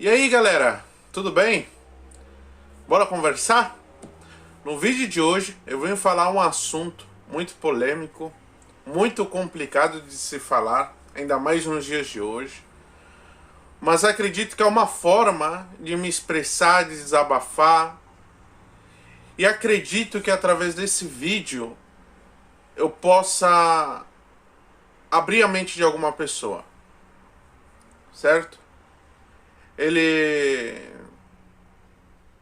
E aí galera, tudo bem? Bora conversar? No vídeo de hoje eu venho falar um assunto muito polêmico, muito complicado de se falar, ainda mais nos dias de hoje. Mas acredito que é uma forma de me expressar, de desabafar. E acredito que através desse vídeo eu possa abrir a mente de alguma pessoa, certo?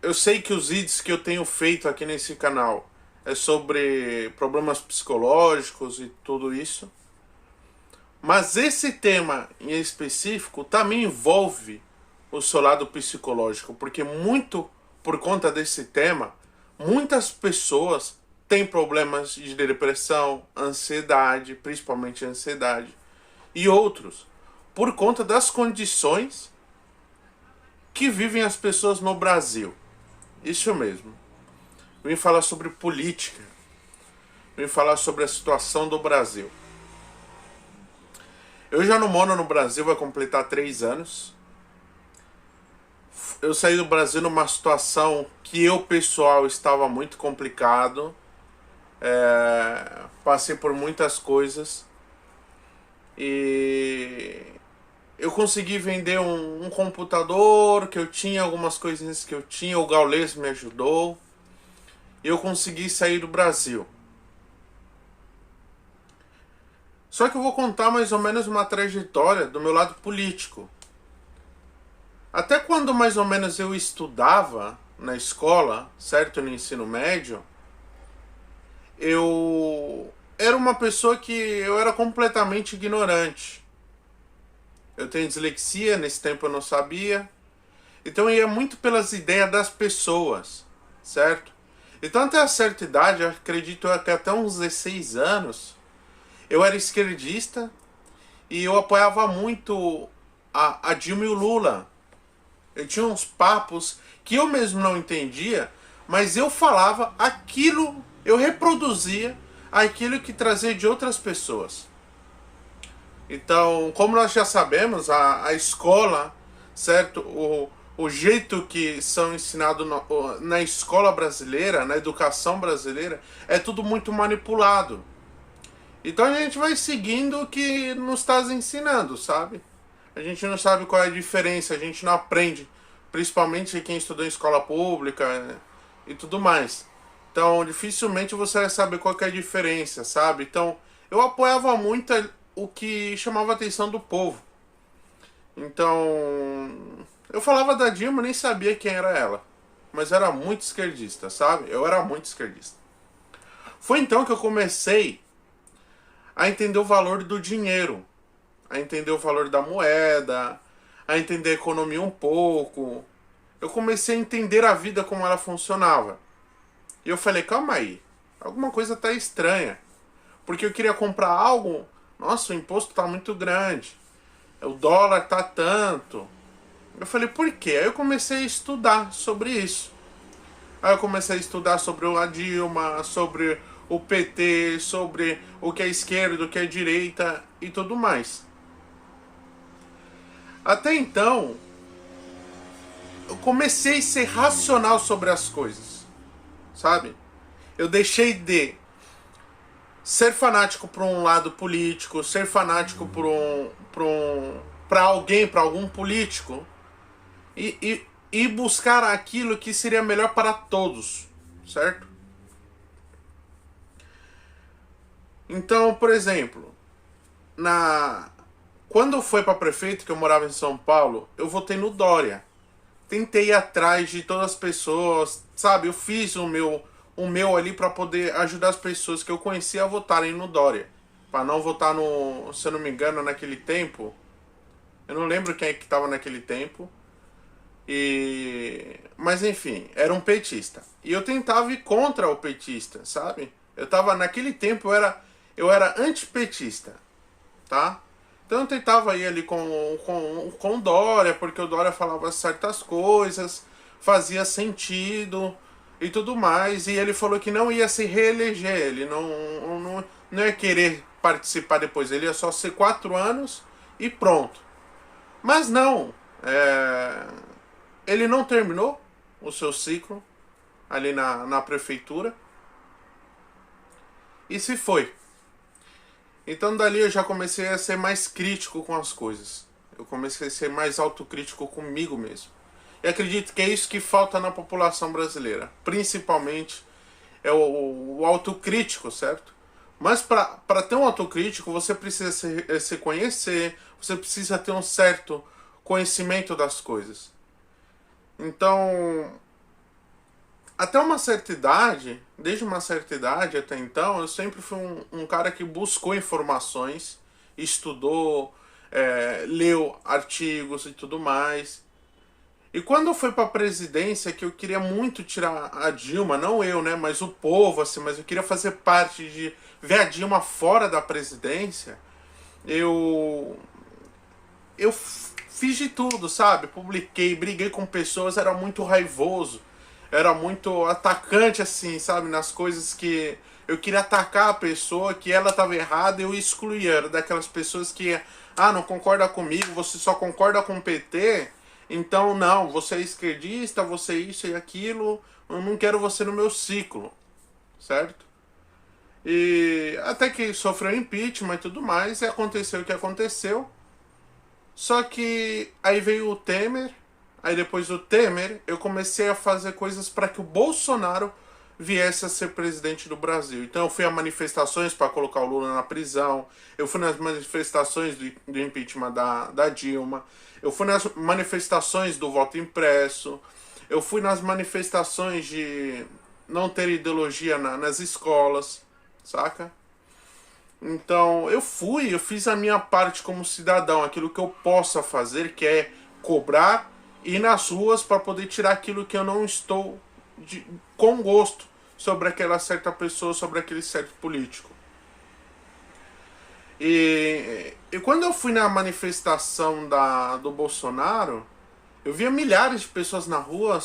Eu sei que os vídeos que eu tenho feito aqui nesse canal é sobre problemas psicológicos e tudo isso, mas esse tema em específico também envolve o seu lado psicológico, porque muito por conta desse tema, muitas pessoas têm problemas de depressão, ansiedade, principalmente ansiedade, e outros, por conta das condições que vivem as pessoas no Brasil. Isso mesmo. Vim falar sobre política. Vim falar sobre a situação do Brasil. Eu já não moro no Brasil, vai completar 3 anos. Eu saí do Brasil numa situação que eu, pessoal, estava muito complicado. Passei por muitas coisas. E eu consegui vender um computador que eu tinha, algumas coisinhas que eu tinha, o Gaules me ajudou. E eu consegui sair do Brasil. Só que eu vou contar mais ou menos uma trajetória do meu lado político. Até quando mais ou menos eu estudava na escola, certo, no ensino médio, eu era uma pessoa que eu era completamente ignorante. Eu tenho dislexia, nesse tempo eu não sabia. Então eu ia muito pelas ideias das pessoas, certo? Então até a certa idade, eu acredito que até uns 16 anos, eu era esquerdista e eu apoiava muito a Dilma e o Lula. Eu tinha uns papos que eu mesmo não entendia, mas eu falava aquilo, eu reproduzia aquilo que trazia de outras pessoas. Então, como nós já sabemos, a escola, certo? O jeito que são ensinados na escola brasileira, na educação brasileira, é tudo muito manipulado. Então a gente vai seguindo o que nos está ensinando, sabe? A gente não sabe qual é a diferença, a gente não aprende, principalmente quem estudou em escola pública, né, e tudo mais. Então dificilmente você vai saber qual que é a diferença, sabe? Então eu apoiava muito o que chamava a atenção do povo. Então eu falava da Dilma, nem sabia quem era ela, mas era muito esquerdista, sabe? Eu era muito esquerdista. Foi então que eu comecei a entender o valor do dinheiro, a entender o valor da moeda, a entender a economia um pouco. Eu comecei a entender a vida como ela funcionava. E eu falei, calma aí, alguma coisa tá estranha. Porque eu queria comprar algo, nossa, o imposto tá muito grande, o dólar tá tanto. Eu falei, por quê? Aí eu comecei a estudar sobre isso. Aí eu comecei a estudar sobre a Dilma, sobre o PT, sobre o que é esquerda, o que é direita e tudo mais. Até então, eu comecei a ser racional sobre as coisas, sabe? Eu deixei de ser fanático por um lado político, ser fanático para alguém, para algum político, e buscar aquilo que seria melhor para todos, certo? Então, por exemplo, quando foi para prefeito, que eu morava em São Paulo, eu votei no Dória. Tentei ir atrás de todas as pessoas, sabe? Eu fiz o meu ali para poder ajudar as pessoas que eu conhecia a votarem no Dória. Para não votar no, se eu não me engano, naquele tempo. Eu não lembro quem é que estava naquele tempo. Mas enfim, era um petista. E eu tentava ir contra o petista, sabe? Naquele tempo eu era antipetista, tá? Então eu tentava ir ali com o Dória, porque o Dória falava certas coisas, fazia sentido e tudo mais. E ele falou que não ia se reeleger, ele não ia querer participar depois, ele ia só ser 4 anos e pronto. Mas não, ele não terminou o seu ciclo ali na prefeitura e se foi. Então dali eu já comecei a ser mais crítico com as coisas. Eu comecei a ser mais autocrítico comigo mesmo. E acredito que é isso que falta na população brasileira. Principalmente é o autocrítico, certo? Mas para ter um autocrítico, você precisa se conhecer, você precisa ter um certo conhecimento das coisas. Então, até uma certa idade, desde uma certa idade até então, eu sempre fui um cara que buscou informações, estudou, leu artigos e tudo mais. E quando eu fui para a presidência, que eu queria muito tirar a Dilma, não eu, né, mas o povo, assim, mas eu queria fazer parte de ver a Dilma fora da presidência, eu fiz de tudo, sabe? Publiquei, briguei com pessoas, era muito raivoso, era muito atacante, assim, sabe? Nas coisas que eu queria atacar a pessoa, que ela estava errada, eu excluía. Era daquelas pessoas que, não concorda comigo, você só concorda com o PT, então não, você é esquerdista, você é isso e aquilo, eu não quero você no meu ciclo, certo? E até que sofreu impeachment e tudo mais, e aconteceu o que aconteceu. Só que aí veio o Temer, aí depois do Temer eu comecei a fazer coisas para que o Bolsonaro viesse a ser presidente do Brasil. Então eu fui a manifestações para colocar o Lula na prisão, eu fui nas manifestações do impeachment da Dilma, eu fui nas manifestações do voto impresso, eu fui nas manifestações de não ter ideologia nas escolas, saca? Então eu fiz a minha parte como cidadão, aquilo que eu possa fazer, que é cobrar e ir nas ruas para poder tirar aquilo que eu não estou com gosto sobre aquela certa pessoa, sobre aquele certo político. E quando eu fui na manifestação do Bolsonaro, eu via milhares de pessoas na rua,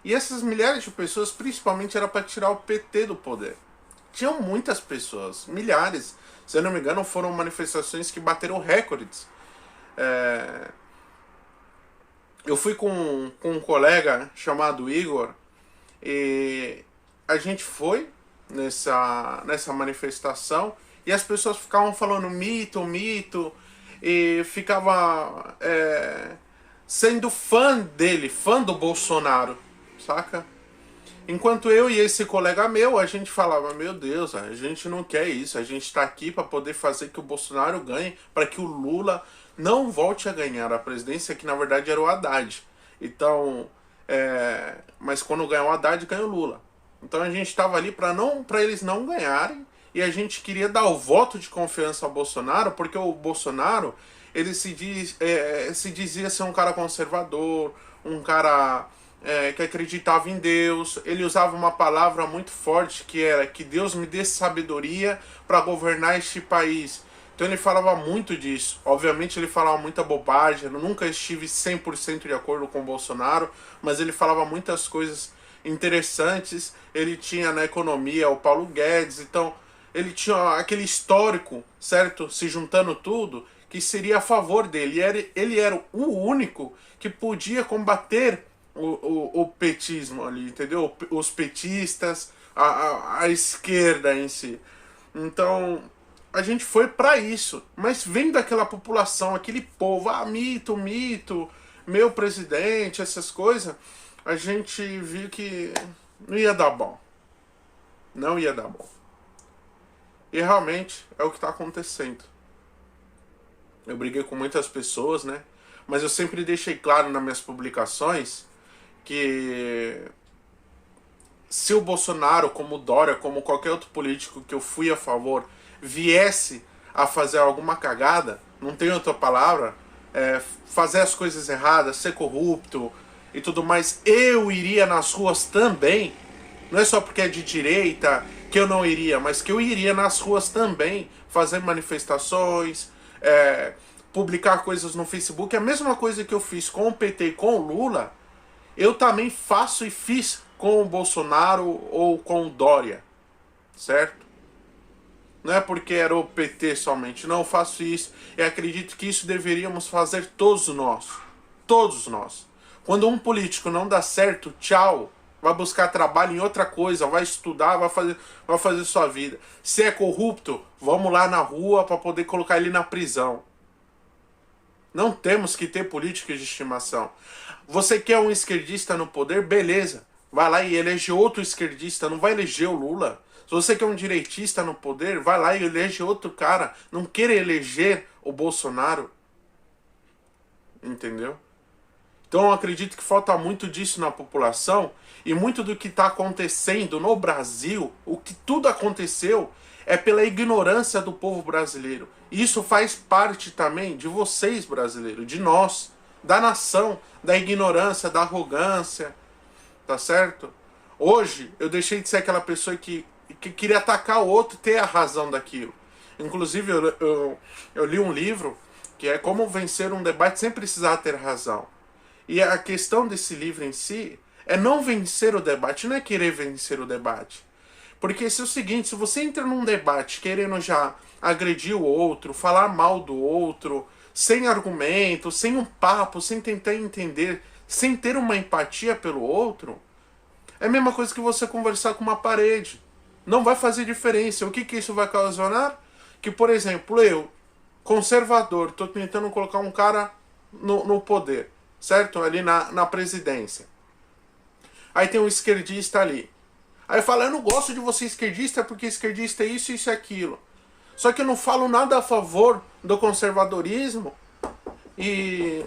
e essas milhares de pessoas principalmente era para tirar o PT do poder. Tinham muitas pessoas, milhares. Se eu não me engano, foram manifestações que bateram recordes. Eu fui com um colega chamado Igor e a gente foi nessa manifestação e as pessoas ficavam falando mito, mito, e ficava sendo fã dele, fã do Bolsonaro, saca? Enquanto eu e esse colega meu, a gente falava, meu Deus, a gente não quer isso, a gente está aqui para poder fazer que o Bolsonaro ganhe, para que o Lula não volte a ganhar a presidência, que na verdade era o Haddad. Então, mas quando ganhar o Haddad, ganha o Lula. Então a gente estava ali para eles não ganharem, e a gente queria dar o voto de confiança ao Bolsonaro, porque o Bolsonaro, ele se dizia ser um cara conservador, um cara que acreditava em Deus. Ele usava uma palavra muito forte que era que Deus me dê sabedoria para governar este país. Então ele falava muito disso. Obviamente ele falava muita bobagem, eu nunca estive 100% de acordo com o Bolsonaro, mas ele falava muitas coisas interessantes. Ele tinha na economia o Paulo Guedes, então ele tinha aquele histórico, certo? Se juntando tudo, que seria a favor dele. Ele era o único que podia combater o petismo ali, entendeu? Os petistas, a esquerda em si. Então a gente foi para isso, mas vem daquela população, aquele povo, mito, mito, meu presidente, essas coisas, a gente viu que não ia dar bom. Não ia dar bom. E realmente é o que está acontecendo. Eu briguei com muitas pessoas, né? Mas eu sempre deixei claro nas minhas publicações que se o Bolsonaro, como o Dória, como qualquer outro político que eu fui a favor, viesse a fazer alguma cagada, não tem outra palavra, fazer as coisas erradas, ser corrupto e tudo mais, eu iria nas ruas também. Não é só porque é de direita que eu não iria, mas que eu iria nas ruas também, fazer manifestações, publicar coisas no Facebook. A mesma coisa que eu fiz com o PT e com o Lula, eu também faço e fiz com o Bolsonaro ou com o Dória, certo? Não é porque era o PT somente, não, eu faço isso e acredito que isso deveríamos fazer todos nós, Quando um político não dá certo, tchau. Vai buscar trabalho em outra coisa, vai estudar, vai fazer sua vida. Se é corrupto, vamos lá na rua para poder colocar ele na prisão. Não temos que ter políticos de estimação. Você quer um esquerdista no poder? Beleza. Vai lá e elege outro esquerdista, não vai eleger o Lula. Se você quer um direitista no poder, vai lá e elege outro cara. Não queira eleger o Bolsonaro. Entendeu? Então eu acredito que falta muito disso na população, e muito do que está acontecendo no Brasil, o que tudo aconteceu, é pela ignorância do povo brasileiro. E isso faz parte também de vocês, brasileiros, de nós, da nação, da ignorância, da arrogância, tá certo? Hoje eu deixei de ser aquela pessoa que queria atacar o outro e ter a razão daquilo. Inclusive eu li um livro que é Como Vencer um Debate Sem Precisar Ter Razão. E a questão desse livro em si é não vencer o debate, não é querer vencer o debate. Porque se é o seguinte, se você entra num debate querendo já agredir o outro, falar mal do outro, sem argumento, sem um papo, sem tentar entender, sem ter uma empatia pelo outro, é a mesma coisa que você conversar com uma parede. Não vai fazer diferença. O que isso vai ocasionar? Que, por exemplo, eu, conservador, estou tentando colocar um cara no poder, certo? Ali na presidência. Aí tem um esquerdista ali. Aí eu falo, eu não gosto de você esquerdista porque esquerdista é isso, isso e aquilo. Só que eu não falo nada a favor do conservadorismo e